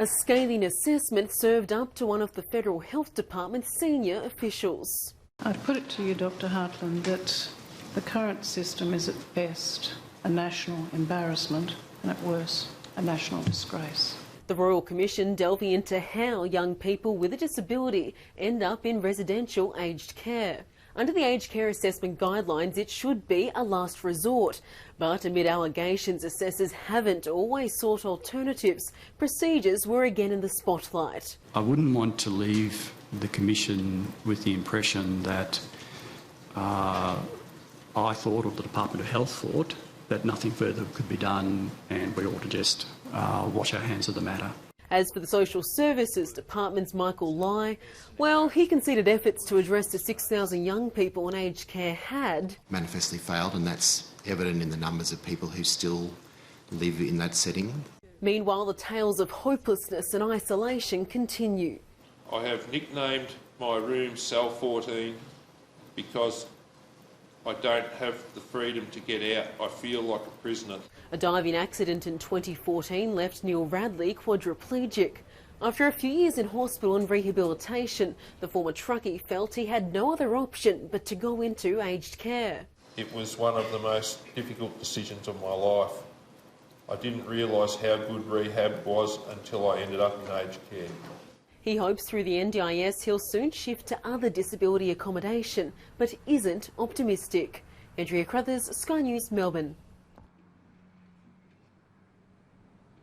A scathing assessment served up to one of the Federal Health Department's senior officials. I'd put it to you, Dr. Hartland, that the current system is at best a national embarrassment and at worst a national disgrace. The Royal Commission delving into how young people with a disability end up in residential aged care. Under the aged care assessment guidelines, it should be a last resort. But amid allegations assessors haven't always sought alternatives, procedures were again in the spotlight. I wouldn't want to leave the Commission with the impression that I thought, or the Department of Health thought, that nothing further could be done and we ought to just wash our hands of the matter. As for the Social Services Department's Michael Lai, well, he conceded efforts to address the 6,000 young people in aged care had manifestly failed, and that's evident in the numbers of people who still live in that setting. Meanwhile, the tales of hopelessness and isolation continue. I have nicknamed my room Cell 14 because I don't have the freedom to get out. I feel like a prisoner. A diving accident in 2014 left Neil Radley quadriplegic. After a few years in hospital and rehabilitation, the former truckie felt he had no other option but to go into aged care. It was one of the most difficult decisions of my life. I didn't realise how good rehab was until I ended up in aged care. He hopes through the NDIS he'll soon shift to other disability accommodation, but isn't optimistic. Andrea Crothers, Sky News, Melbourne.